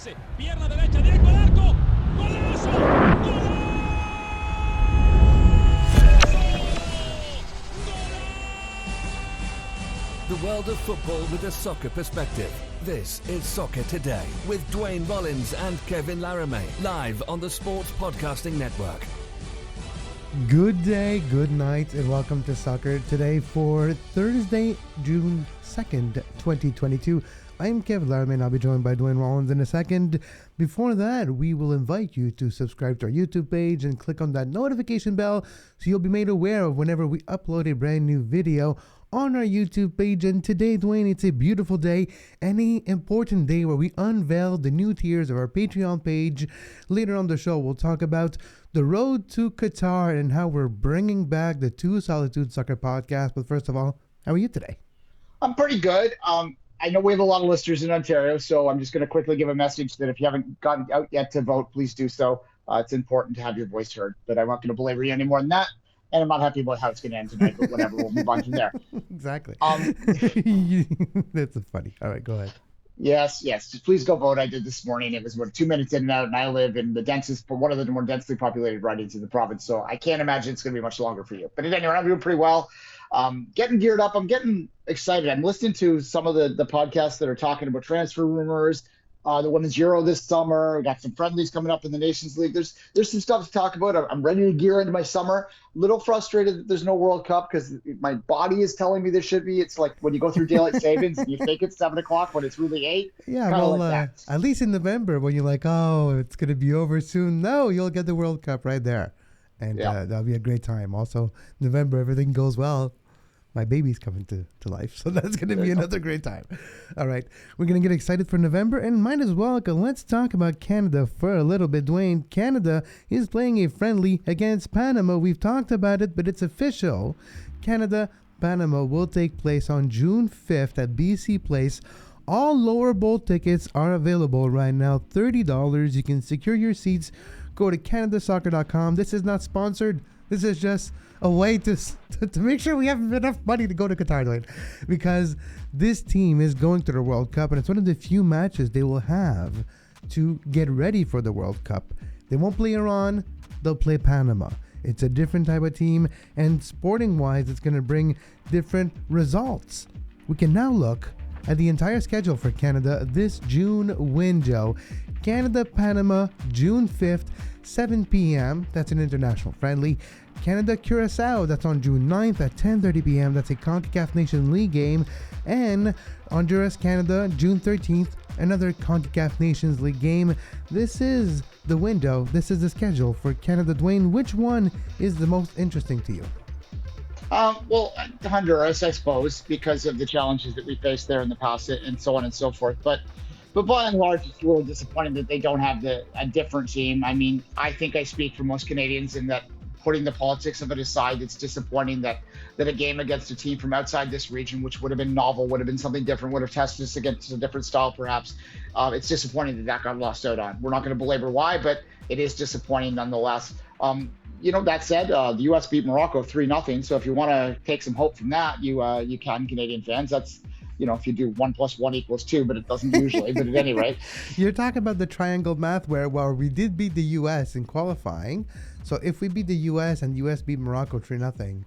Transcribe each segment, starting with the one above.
pase, pierna derecha, directo al arco, golazo, golazo. The world of football with a soccer perspective. This is Soccer Today with Dwayne Rollins and Kevin Laramie, live on the Sports Podcasting Network. Good day, good night, and welcome to Soccer Today for Thursday, June 2nd, 2022. I'm Kevin Laramie, and I'll be joined by Dwayne Rollins in a second. Before that, we will invite you to subscribe to our YouTube page and click on that notification bell so you'll be made aware of whenever we upload a brand new video on our YouTube page. And today, Dwayne, it's a beautiful day, any important day where we unveil the new tiers of our Patreon page. Later on the show, we'll talk about the road to Qatar and how we're bringing back the Two Solitude Soccer podcast. But first of all, how are you today? I'm pretty good. I know we have a lot of listeners in Ontario, so I'm just going to quickly give a message that if you haven't gotten out yet to vote, please do so. It's important to have your voice heard, but I'm not going to belabor you any more than that. And I'm not happy about how it's going to end tonight, but whatever, we'll move on from there. Exactly. That's funny. All right, go ahead. Yes. Just please go vote. I did this morning. It was 2 minutes in and out, and I live in one of the more densely populated ridings in the province, so I can't imagine it's going to be much longer for you. But at any rate, I'm doing pretty well. Getting geared up. I'm getting excited. I'm listening to some of the podcasts that are talking about transfer rumors. The Women's Euro this summer. We got some friendlies coming up in the Nations League. There's some stuff to talk about. I'm ready to gear into my summer. A little frustrated that there's no World Cup because my body is telling me there should be. It's like when you go through daylight savings and you think it's 7 o'clock when it's really 8. Yeah, well, like at least in November when you're like, oh, it's going to be over soon. No, you'll get the World Cup right there. And that'll be a great time. Also, November, everything goes well. My baby's coming to life, so that's going to be another great time. All right, we're going to get excited for November, and might as well, let's talk about Canada for a little bit. Dwayne, Canada is playing a friendly against Panama. We've talked about it, but it's official. Canada-Panama will take place on June 5th at BC Place. All lower bowl tickets are available right now, $30. You can secure your seats. Go to canadasoccer.com. This is not sponsored. This is just a way to make sure we have enough money to go to Qatar, Dwayne, because this team is going to the World Cup, and it's one of the few matches they will have to get ready for the World Cup. They won't play Iran, they'll play Panama. It's a different type of team, and sporting-wise, it's going to bring different results. We can now look at the entire schedule for Canada this June window. Canada-Panama, June 5th, 7 p.m. That's an international friendly. Canada-Curacao, that's on June 9th at 10:30 p.m. That's a CONCACAF Nation League game. And Honduras-Canada, June 13th, another CONCACAF Nations League game. This is the window. This is the schedule for Canada. Dwayne, which one is the most interesting to you? Well, Honduras, I suppose, because of the challenges that we faced there in the past and so on and so forth. But by and large, it's really disappointing that they don't have a different team. I mean, I think I speak for most Canadians in that, putting the politics of it aside, it's disappointing that a game against a team from outside this region, which would have been novel, would have been something different, would have tested us against a different style perhaps. It's disappointing that got lost out on. We're not going to belabor why, but it is disappointing nonetheless. That said, the U.S. beat Morocco 3-0. So if you want to take some hope from that, you can, Canadian fans. That's, if you do 1 + 1 = 2, but it doesn't usually. But at any rate, you're talking about the triangle math where we did beat the U.S. in qualifying. So if we beat the U.S. and U.S. beat Morocco 3-0,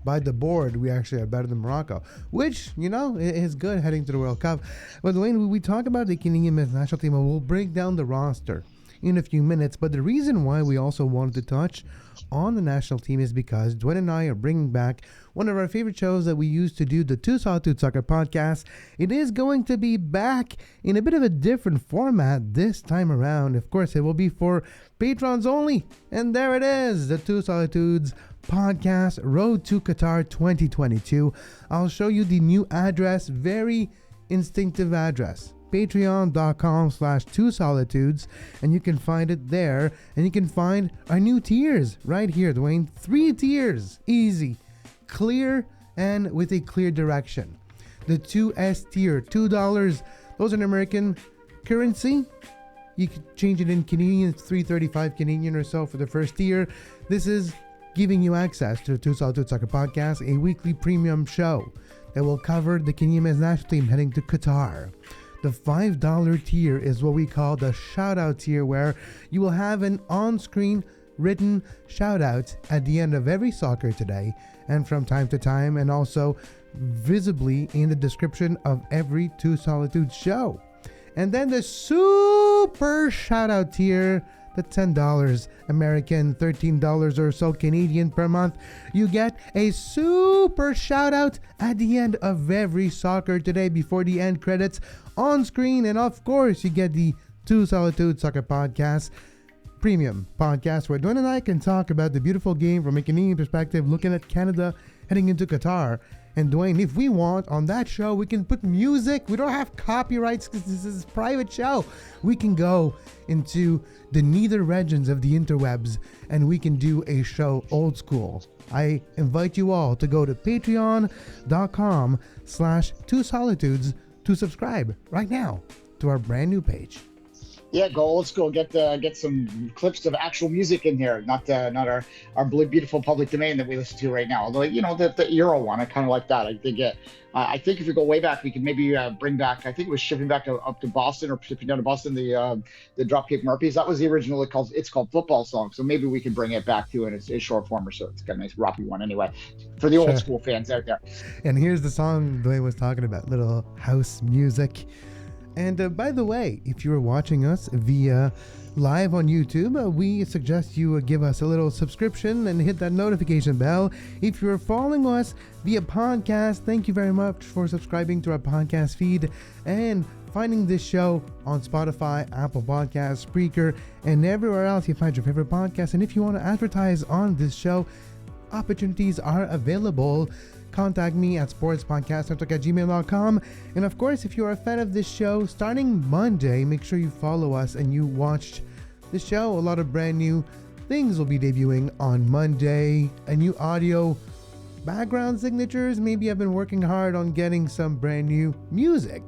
by the board, we actually are better than Morocco, which, is good heading to the World Cup. But Dwayne, we talk about the Canadian men's national team, and we'll break down the roster in a few minutes. But the reason why we also wanted to touch on the national team is because Dwayne and I are bringing back one of our favorite shows that we used to do, the Two Solitude Soccer podcast. It is going to be back in a bit of a different format this time around. Of course, it will be for patrons only. And there it is, the Two Solitudes podcast, Road to Qatar 2022. I'll show you the new address, very instinctive address. Patreon.com/2solitudes, and you can find it there, and you can find our new tiers right here, Dwayne. 3 tiers, easy, clear, and with a clear direction. The 2S tier, $2, those are in American currency. You can change it in Canadian, it's $3.35 Canadian or so for the first tier. This is giving you access to the Two Solitude Soccer podcast, a weekly premium show that will cover the Canadian men's national team heading to Qatar. The $5 tier is what we call the shout out tier, where you will have an on-screen written shout out at the end of every Soccer Today and from time to time, and also visibly in the description of every Two Solitudes show. And then the super shout out tier, the $10 American, $13 or so Canadian per month. You get a super shout out at the end of every Soccer Today before the end credits on screen. And of course, you get the Two Solitude Soccer Podcast Premium Podcast, where Dwayne and I can talk about the beautiful game from a Canadian perspective, looking at Canada heading into Qatar. And Dwayne, if we want, on that show, we can put music. We don't have copyrights because this is a private show. We can go into the nether regions of the interwebs and we can do a show old school. I invite you all to go to patreon.com/2solitudes to subscribe right now to our brand new page. Yeah, go old school. Get some clips of actual music in here, not our beautiful public domain that we listen to right now. Although the Euro one, I kind of like that. I think if we go way back, we could maybe bring back. I think it was shipping back up to Boston or shipping down to Boston. The Dropkick Murphys. That was the original. It's called Football Song. So maybe we can bring it back to in a short form or so. It's got a nice rocky one anyway for the old school fans out there. And here's the song Dwayne was talking about, little house music. And by the way, if you're watching us via live on YouTube, we suggest you give us a little subscription and hit that notification bell. If you're following us via podcast, thank you very much for subscribing to our podcast feed and finding this show on Spotify, Apple Podcasts, Spreaker, and everywhere else you find your favorite podcast. And if you want to advertise on this show, opportunities are available. Contact me at sportspodcastnetwork@gmail.com. And of course, if you're a fan of this show, starting Monday, make sure you follow us and you watched the show. A lot of brand new things will be debuting on Monday. A new audio background signatures. Maybe I've been working hard on getting some brand new music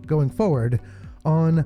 going forward on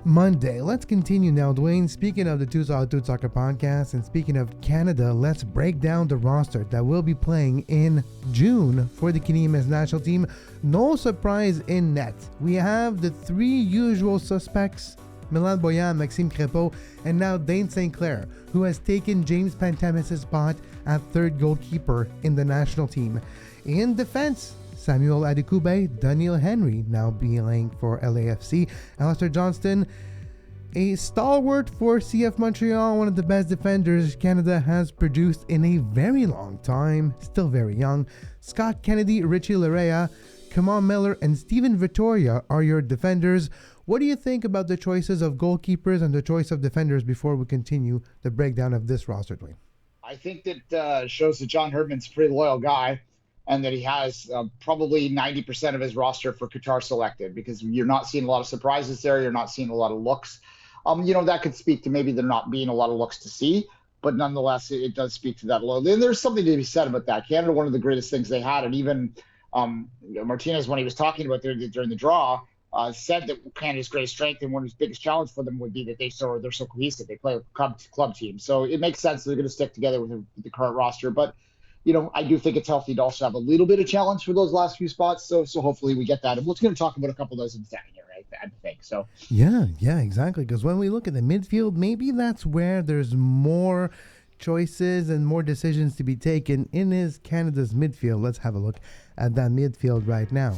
Monday. Let's continue now, Dwayne. Speaking of the Two Solitude Soccer Podcast and speaking of Canada, let's break down the roster that will be playing in June for the Canadian men's national team. No surprise in net. We have the three usual suspects, Milan Boyan, Maxime Crépeau, and now Dane St. Clair, who has taken James Pantemis' spot at third goalkeeper in the national team. In defense, Samuel Adekugbe, Daniel Henry, now playing for LAFC. Alistair Johnston, a stalwart for CF Montreal, one of the best defenders Canada has produced in a very long time, still very young. Scott Kennedy, Richie Larea, Kamal Miller, and Steven Vittoria are your defenders. What do you think about the choices of goalkeepers and the choice of defenders before we continue the breakdown of this roster, Dwayne? I think that shows that John Herdman's a pretty loyal guy, and that he has probably 90% of his roster for Qatar selected, because you're not seeing a lot of surprises there. You're not seeing a lot of looks. That could speak to maybe there not being a lot of looks to see, but nonetheless, it does speak to that low. And there's something to be said about that. Canada, one of the greatest things they had, and even Martinez, when he was talking about during the draw, said that Canada's greatest strength and one of his biggest challenge for them would be that they're so cohesive. They play with club teams. So it makes sense that they're going to stick together with the current roster. But I do think it's healthy to also have a little bit of challenge for those last few spots. So hopefully we get that. And we're going to talk about a couple of those in a second here, right? I think so. Yeah, exactly. Because when we look at the midfield, maybe that's where there's more choices and more decisions to be taken in Canada's midfield. Let's have a look at that midfield right now.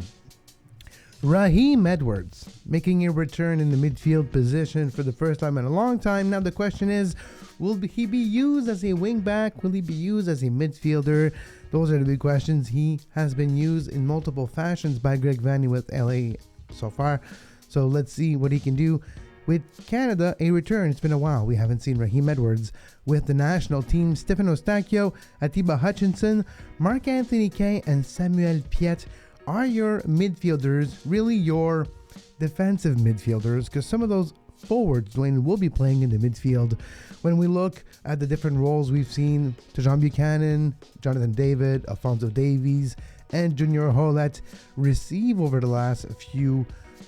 Raheem Edwards making a return in the midfield position for the first time in a long time. Now the question is, will he be used as a wing back? Will he be used as a midfielder? Those are the big questions. He has been used in multiple fashions by Greg Vanney with LA so far. So let's see what he can do with Canada. A return. It's been a while. We haven't seen Raheem Edwards with the national team. Stefan Eustáquio, Atiba Hutchinson, Marc-Anthony Kaye, and Samuel Piette are your midfielders, really your defensive midfielders, because some of those forwards, Dwayne, will be playing in the midfield. When we look at the different roles we've seen, Tejan Buchanan, Jonathan David, Alfonso Davies, and Junior Hollett receive over the last few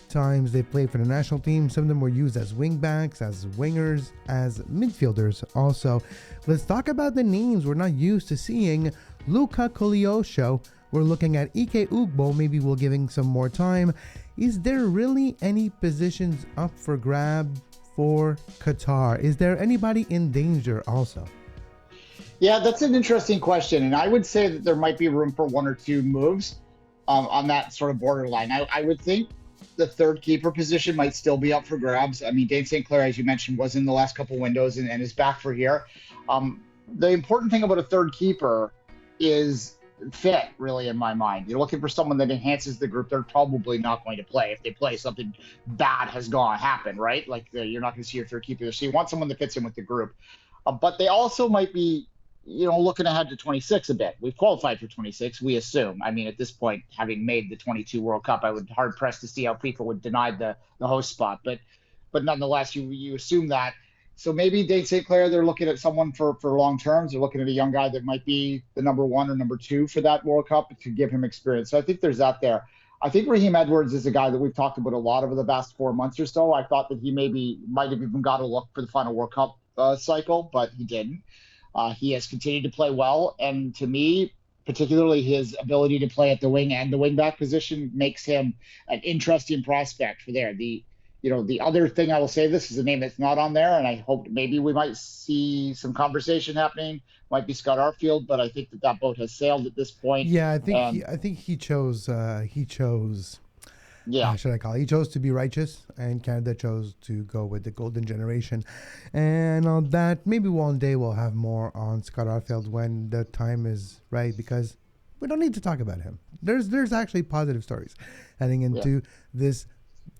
times they played for the national team. Some of them were used as wing backs, as wingers, as midfielders also. Let's talk about the names we're not used to seeing. Luca Koleosho We're looking at Ike Ugbo. Maybe we'll giving some more time. Is there really any positions up for grab for Qatar? Is there anybody in danger also? Yeah, that's an interesting question. And I would say that there might be room for one or two moves on that sort of borderline. I would think the third keeper position might still be up for grabs. I mean, Dane St. Clair, as you mentioned, was in the last couple windows and is back for here. The important thing about a third keeper is fit, really, in my mind. You're looking for someone that enhances the group. They're probably not going to play. If they play, something bad has happened, right? Like you're not going to see your third keeper. So you want someone that fits in with the group. But they also might be, looking ahead to 26 a bit. We've qualified for 26, we assume. I mean, at this point, having made the 22 World Cup, I would hard pressed to see how FIFA would deny the host spot. But nonetheless, you assume that. So maybe Dane St. Clair, they're looking at someone for long terms. They're looking at a young guy that might be the number one or number two for that World Cup to give him experience. So I think there's that there. I think Raheem Edwards is a guy that we've talked about a lot over the past 4 months or so. I thought that he might have even got a look for the final World Cup cycle, but he didn't. He has continued to play well, and to me, particularly his ability to play at the wing and the wing back position makes him an interesting prospect for there. The other thing I will say, this is a name that's not on there, and I hope maybe we might see some conversation happening. Might be Scott Arfield, but I think that boat has sailed at this point. Yeah, I think he chose. Yeah. Should I call it? He chose to be righteous, and Canada chose to go with the golden generation. And on that, maybe one day we'll have more on Scott Arfield when the time is right, because we don't need to talk about him. There's actually positive stories heading into this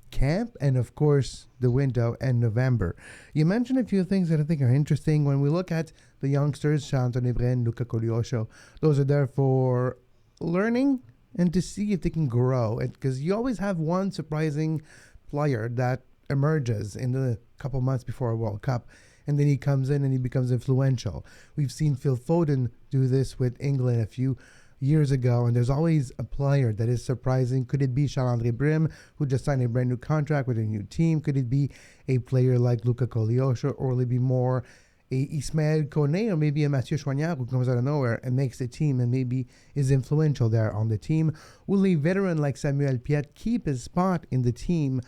camp, and of course the window in November. You mentioned a few things that I think are interesting. When we look at the youngsters, Charles-Antoine Hebren, Luca Koleosho, those are there for learning and to see if they can grow. Because you always have one surprising player that emerges in the couple months before a World Cup, and then he comes in and he becomes influential. We've seen Phil Foden do this with England a few years ago, and there's always a player that is surprising. Could it be Charles-André Brim, who just signed a brand new contract with a new team? Could it be a player like Luca Koleosho, or will it be more a Ismaël Koné, or maybe a Mathieu Choignard who comes out of nowhere and makes the team and maybe is influential there on the team? Will a veteran like Samuel Piette keep his spot in the team?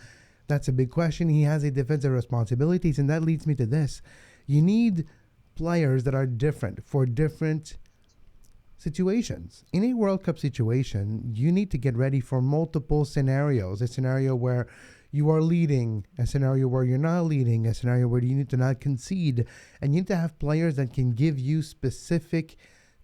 That's a big question. He has a defensive responsibilities, and that leads me to this. You need players that are different for different situations. In a World Cup situation, you need to get ready for multiple scenarios. A scenario where you are leading, a scenario where you're not leading, a scenario where you need to not concede, and you need to have players that can give you specific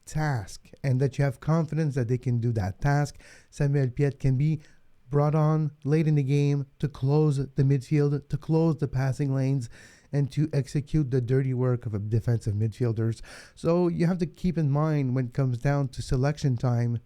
task and that you have confidence that they can do that task. Samuel Piette can be brought on late in the game to close the midfield, to close the passing lanes, and to execute the dirty work of defensive midfielders. So you have to keep in mind, when it comes down to selection time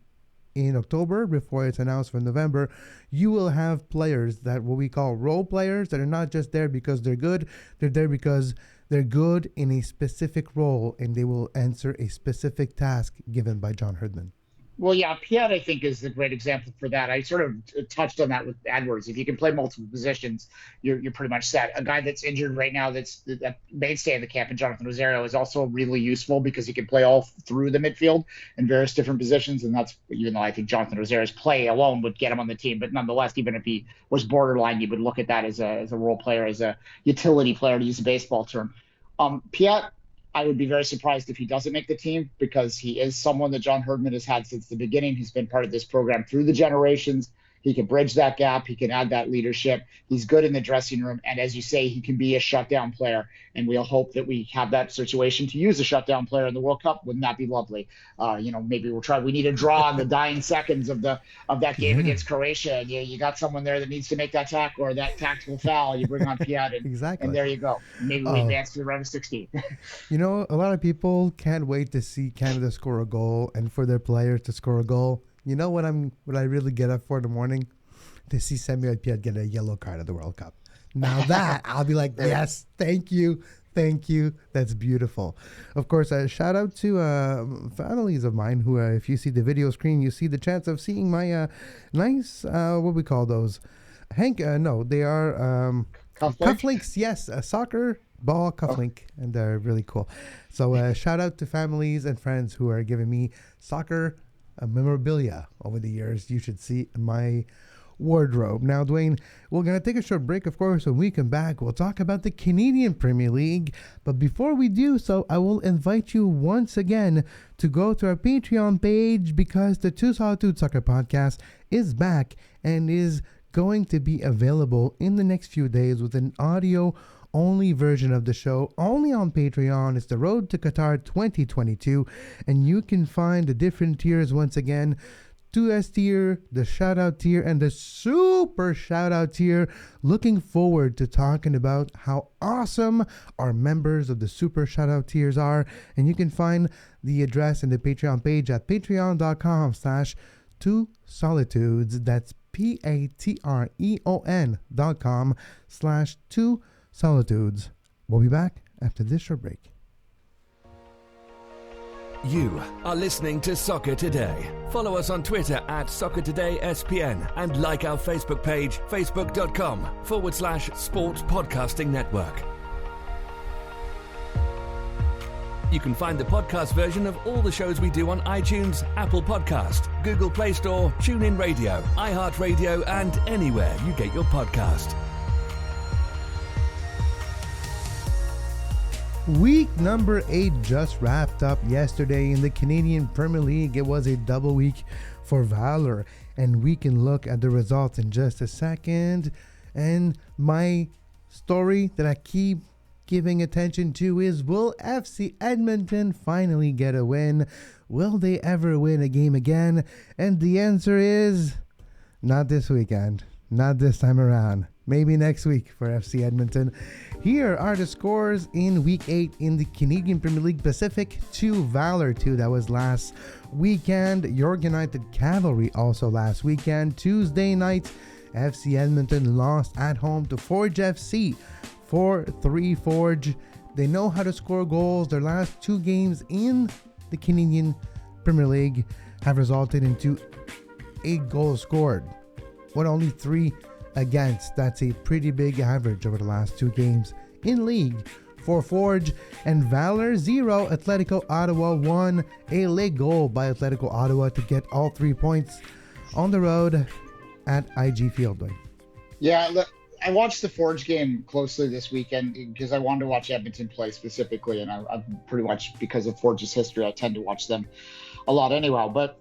in October, before it's announced for November, you will have players that what we call role players that are not just there because they're good. They're there because they're good in a specific role, and they will answer a specific task given by John Herdman. Well, yeah, Piette, I think, is a great example for that. I sort of touched on that with Edwards. If you can play multiple positions, you're pretty much set. A guy that's injured right now, that's the mainstay of the camp, and Jonathan Rosario, is also really useful because he can play all through the midfield in various different positions. And that's, even though I think Jonathan Rosario's play alone would get him on the team, but nonetheless, even if he was borderline, you would look at that as a role player, as a utility player, to use a baseball term. Piette, I would be very surprised if he doesn't make the team, because he is someone that John Herdman has had since the beginning. He's been part of this program through the generations. He can bridge that gap. He can add that leadership. He's good in the dressing room. And as you say, he can be a shutdown player. And we'll hope that we have that situation to use a shutdown player in the World Cup. Wouldn't that be lovely? Maybe we'll try. We need a draw in the dying seconds of that game against Croatia. And you got someone there that needs to make that tackle or that tactical foul. You bring on Piette, Exactly. And there you go. Maybe we advance to the round of 16. A lot of people can't wait to see Canada score a goal and for their players to score a goal. You know what I really get up for in the morning? To see Samuel Piette get a yellow card at the World Cup. Now that, I'll be like, yes, thank you. That's beautiful. Of course, a shout out to families of mine who, if you see the video screen, you see the chance of seeing my nice, what we call those? They are cufflinks. Yes, a soccer ball cufflink, and they're really cool. So shout out to families and friends who are giving me soccer memorabilia over the years you should see in my wardrobe. Now, Dwayne, we're going to take a short break, of course. When we come back, we'll talk about the Canadian Premier League. But before we do so, I will invite you once again to go to our Patreon page, because the Two Solitude Soccer Podcast is back and is going to be available in the next few days with an audio only version of the show only on Patreon. It's the Road to Qatar 2022, and you can find the different tiers once again: 2S tier, the shout out tier, and the super shout out tier. Looking forward to talking about how awesome our members of the super shout out tiers are. And you can find the address in the Patreon page at patreon.com/2solitudes. That's patreon.com/2solitudes. We'll be back after this short break. You are listening to Soccer Today. Follow us on Twitter at SoccerTodaySPN and like our Facebook page, facebook.com/Sports Podcasting Network. You can find the podcast version of all the shows we do on iTunes, Apple Podcast, Google Play Store, TuneIn Radio, iHeartRadio, and anywhere you get your podcast. Week number 8 just wrapped up yesterday in the Canadian Premier League. It was a double week for Valor, and we can look at the results in just a second. And my story that I keep giving attention to is, will FC Edmonton finally get a win? Will they ever win a game again? And the answer is not this weekend, not this time around. Maybe next week for FC Edmonton. Here are the scores in Week 8 in the Canadian Premier League: Pacific 2, Valor 2. That was last weekend. York United Cavalry also last weekend. Tuesday night, FC Edmonton lost at home to Forge FC. 4-3 Forge. They know how to score goals. Their last 2 games in the Canadian Premier League have resulted into 8 goals scored, with only 3 against. That's a pretty big average over the last 2 games in league for Forge. And Valor 0, Atletico Ottawa 1, a late goal by Atletico Ottawa to get all 3 points on the road at IG Field. Yeah, look, I watched the Forge game closely this weekend because I wanted to watch Edmonton play specifically, and I pretty much, because of Forge's history, I tend to watch them a lot anyhow. But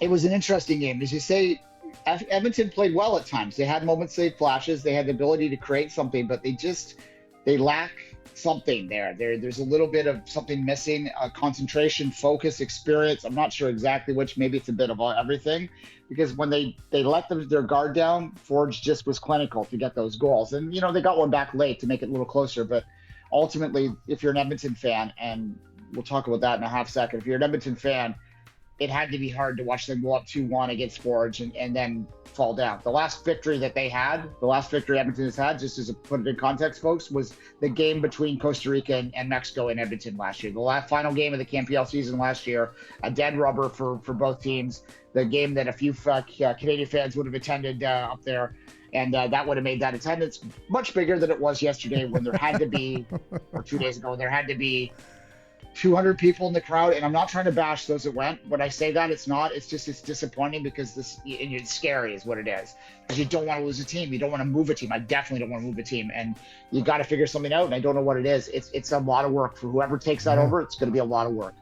it was an interesting game. As you say, Edmonton played well at times. They had moments, they had flashes, they had the ability to create something, but they lack something there. There's a little bit of something missing, concentration, focus, experience. I'm not sure exactly which. Maybe it's a bit of everything, because when they let their guard down, Forge just was clinical to get those goals. And, they got one back late to make it a little closer. But ultimately, if you're an Edmonton fan, and we'll talk about that in a half second, if you're an Edmonton fan, it had to be hard to watch them go up 2-1 against Forge and then fall down. The last victory Edmonton has had, just as a put it in context, folks, was the game between Costa Rica and Mexico in Edmonton last year. The final game of the CanPL season last year, a dead rubber for both teams. The game that a few Canadian fans would have attended up there. And that would have made that attendance much bigger than it was yesterday, when there had to be, or 2 days ago, there had to be 200 people in the crowd. And I'm not trying to bash those that went. When I say that, it's not. It's just, it's disappointing, because it's scary is what it is. Because you don't want to lose a team. You don't want to move a team. I definitely don't want to move a team. And you got to figure something out. And I don't know what it is. It's a lot of work for whoever takes that over. It's going to be a lot of work.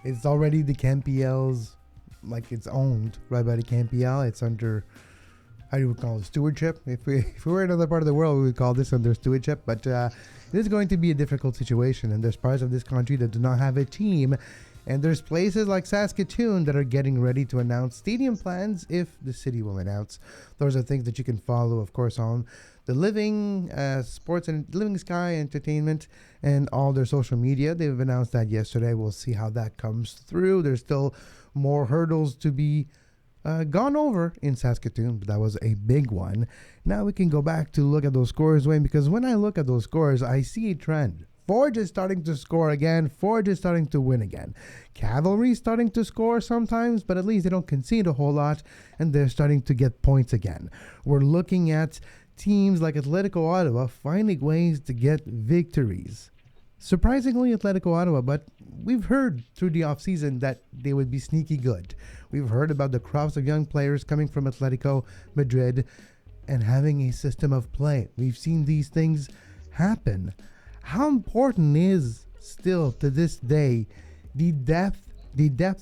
It's already the CanPL's, like, it's owned right by the CanPL. It's under, how do we call it, stewardship? If we were in another part of the world, we would call this under stewardship. But it is going to be a difficult situation, and there's parts of this country that do not have a team, and there's places like Saskatoon that are getting ready to announce stadium plans if the city will announce. Those are things that you can follow, of course, on the Living Sports and Living Sky Entertainment and all their social media. They've announced that yesterday. We'll see how that comes through. There's still more hurdles to be gone over in Saskatoon, but that was a big one. Now we can go back to look at those scores, Wayne, because when I look at those scores, I see a trend. Forge is starting to score again. Forge is starting to win again. Cavalry is starting to score sometimes, but at least they don't concede a whole lot, and they're starting to get points again. We're looking at teams like Atletico Ottawa finding ways to get victories. Surprisingly, Atletico Ottawa, but we've heard through the offseason that they would be sneaky good. We've heard about the crops of young players coming from Atletico Madrid and having a system of play. We've seen these things happen. How important is still to this day the depth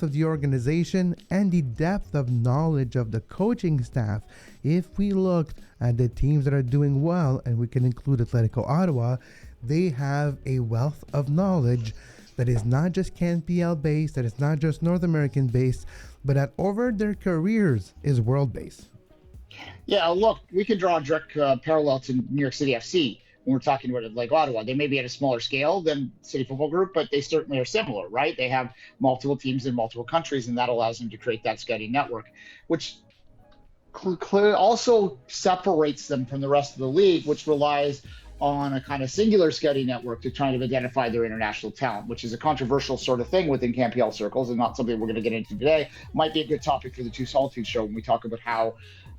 of the organization and the depth of knowledge of the coaching staff? If we look at the teams that are doing well, and we can include Atletico Ottawa, they have a wealth of knowledge that is not just CanPL based, that is not just North American based, but that over their careers is world based. Yeah, look, we can draw a direct parallel to New York City FC when we're talking about it like Ottawa. They may be at a smaller scale than City Football Group, but they certainly are similar, right? They have multiple teams in multiple countries, and that allows them to create that scouting network, which also separates them from the rest of the league, which relies on a kind of singular scouting network to try to identify their international talent, which is a controversial sort of thing within CanPL circles and not something we're going to get into today. Might be a good topic for the Two Solitudes show when we talk about how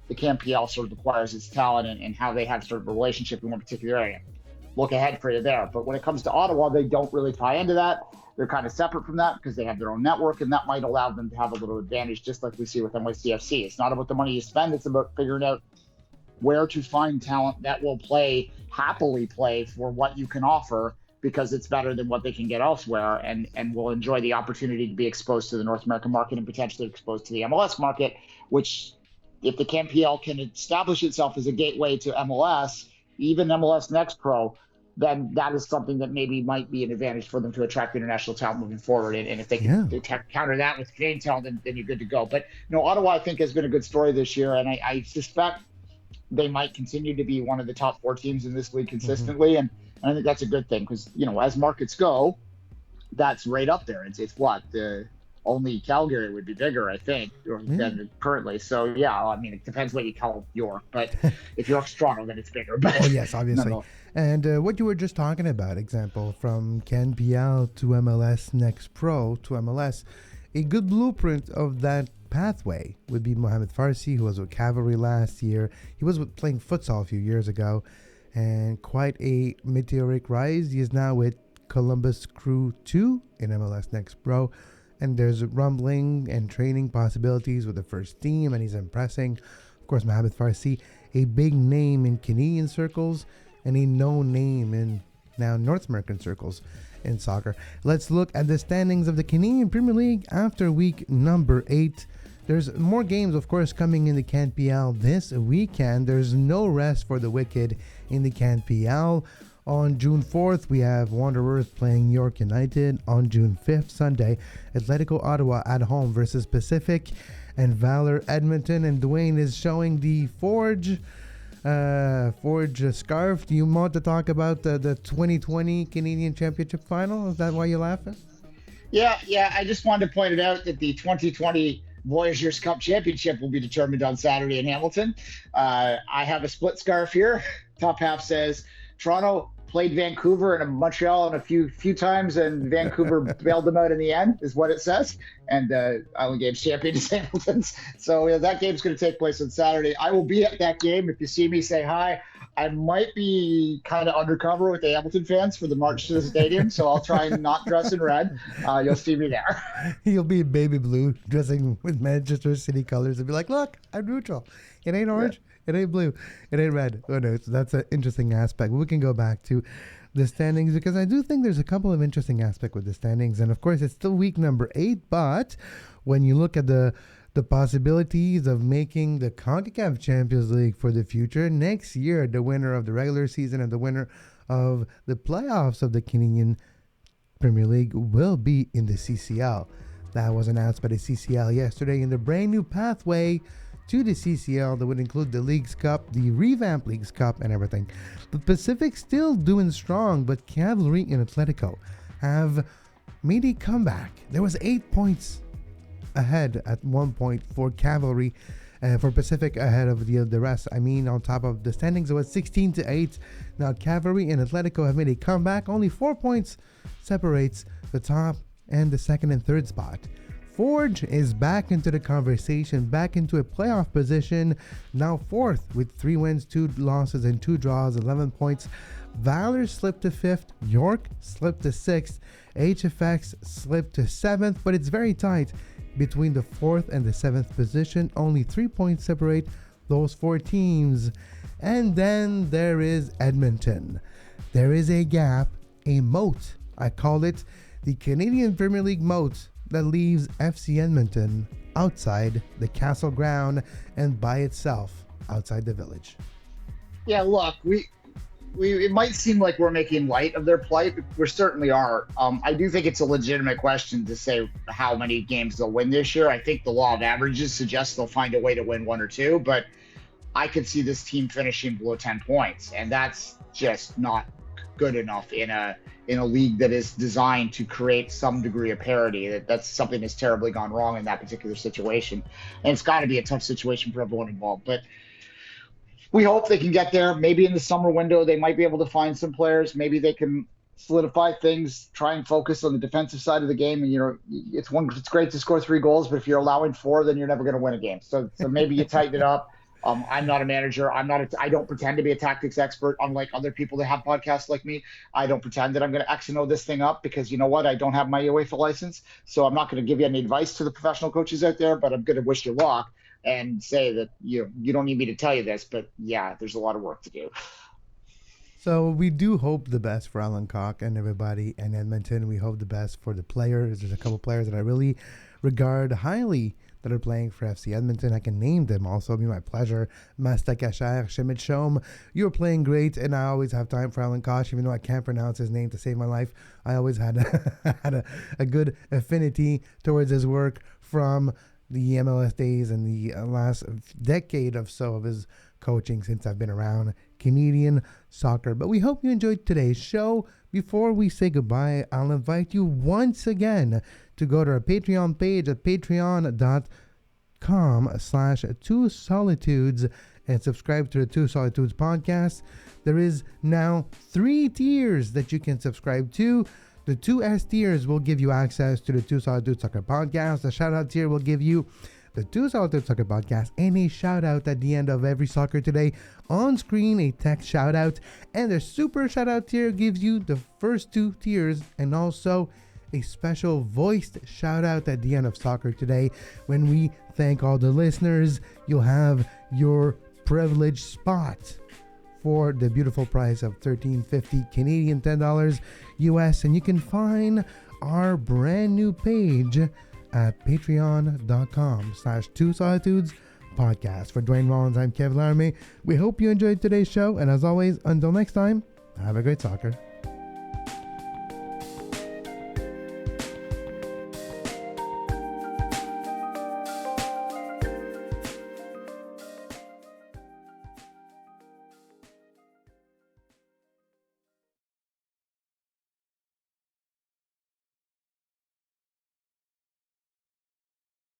the CanPL sort of acquires its talent and how they have sort of a relationship in one particular area. Look ahead for you there. But when it comes to Ottawa, they don't really tie into that. They're kind of separate from that because they have their own network, and that might allow them to have a little advantage, just like we see with NYCFC. It's not about the money you spend. It's about figuring out where to find talent that will happily play for what you can offer, because it's better than what they can get elsewhere, and will enjoy the opportunity to be exposed to the North American market and potentially exposed to the MLS market, which if the CanPL can establish itself as a gateway to MLS, even MLS Next Pro, then that is something that maybe might be an advantage for them to attract international talent moving forward. And if they can counter that with Canadian talent, then you're good to go. But Ottawa, I think, has been a good story this year, and I suspect they might continue to be one of the top 4 teams in this league consistently. And I think that's a good thing because, as markets go, that's right up there. It's what only Calgary would be bigger, I think, than currently. So, yeah, I mean, it depends what you call York. But if York's Toronto, then it's bigger. But, oh, yes, obviously. No. And what you were just talking about, example, from CanPL to MLS Next Pro to MLS, a good blueprint of that pathway would be Mohamed Farsi, who was with Cavalry last year. He was playing futsal a few years ago, and quite a meteoric rise. He is now with Columbus Crew 2 in MLS Next Pro, and there's rumbling and training possibilities with the first team, and he's impressing. Of course, Mohamed Farsi, a big name in Canadian circles and a known name in now North American circles in soccer. Let's look at the standings of the Canadian Premier League after week number 8. There's more games, of course, coming in the CanPL this weekend. There's no rest for the wicked in the CanPL. On June 4th, we have Wanderers playing York United. On June 5th, Sunday, Atletico Ottawa at home versus Pacific and Valor Edmonton. And Dwayne is showing the Forge scarf. Do you want to talk about the 2020 Canadian Championship final? Is that why you're laughing? Yeah. I just wanted to point it out that the 2020 Voyageurs Cup Championship will be determined on Saturday in Hamilton. I have a split scarf here. Top half says Toronto played Vancouver and Montreal a few times, and Vancouver bailed them out in the end, is what it says. And Island Games champion is Hamilton's. So that game's going to take place on Saturday. I will be at that game. If you see me, say hi. I might be kind of undercover with the Hamilton fans for the march to the stadium, so I'll try and not dress in red. You'll see me there. You'll be in baby blue, dressing with Manchester City colors, and be like, look, I'm neutral. It ain't orange. Yeah. It ain't blue. It ain't red. Oh, no, that's an interesting aspect. We can go back to the standings because I do think there's a couple of interesting aspects with the standings. And, of course, it's still week number 8. But when you look at the possibilities of making the CONCACAF Champions League for the future, next year, the winner of the regular season and the winner of the playoffs of the Canadian Premier League will be in the CCL. That was announced by the CCL yesterday in the brand new pathway to the CCL that would include the Leagues Cup, the revamped Leagues Cup, and everything. The Pacific still doing strong, but Cavalry and Atletico have made a comeback. There was 8 points ahead at one point for Cavalry, for Pacific ahead of the rest. I mean, on top of the standings, it was 16-8. Now Cavalry and Atletico have made a comeback. Only 4 points separates the top and the second and third spot. Forge is back into the conversation, back into a playoff position, now 4th with 3 wins, 2 losses, and 2 draws, 11 points. Valor slipped to 5th, York slipped to 6th, HFX slipped to 7th, but it's very tight between the 4th and the 7th position. Only 3 points separate those 4 teams. And then there is Edmonton. There is a gap, a moat. I call it the Canadian Premier League moat that leaves FC Edmonton outside the Castle ground and by itself outside the village. Yeah, look, we it might seem like we're making light of their plight, but we certainly are. I do think it's a legitimate question to say how many games they'll win this year. I think the law of averages suggests they'll find a way to win 1 or 2, but I could see this team finishing below 10 points, and that's just not good enough in a league that is designed to create some degree of parity. That's something that's terribly gone wrong in that particular situation, and it's got to be a tough situation for everyone involved. But we hope they can get there. Maybe in the summer window, they might be able to find some players. Maybe they can solidify things, try and focus on the defensive side of the game. And, it's great to score 3 goals, but if you're allowing 4, then you're never going to win a game. So maybe you tighten it up. I'm not a manager. I don't pretend to be a tactics expert, unlike other people that have podcasts like me. I don't pretend that I'm going to X and O this thing up because you know what? I don't have my UEFA license. So I'm not going to give you any advice to the professional coaches out there, but I'm going to wish you luck and say that you don't need me to tell you this, but yeah, there's a lot of work to do. So we do hope the best for Alan Koch and everybody in Edmonton. We hope the best for the players. There's a couple players that I really regard highly that are playing for FC Edmonton. I can name them also. It'll be my pleasure. Masta Kacher, Shemit Shom. You're playing great, and I always have time for Alan Koch, even though I can't pronounce his name to save my life. I always had a good affinity towards his work from the MLS days and the last decade or so of his coaching since I've been around Canadian soccer. But we hope you enjoyed today's show. Before we say goodbye, I'll invite you once again to go to our Patreon page at patreon.com/2solitudes and subscribe to the Two Solitudes podcast. There is now 3 tiers that you can subscribe to. The 2S tiers will give you access to the Two Solitudes Soccer podcast. The shout-out tier will give you the Two Solitudes Soccer podcast and a shout-out at the end of every Soccer Today on screen, a text shout-out. And the super shout-out tier gives you the first 2 tiers and also a special voiced shout-out at the end of Soccer Today. When we thank all the listeners, you'll have your privileged spot for the beautiful price of $13.50 Canadian, $10 US. And you can find our brand new page at patreon.com/2solitudes podcast. For Dwayne Rollins, I'm Kev Laramie. We hope you enjoyed today's show. And as always, until next time, have a great soccer.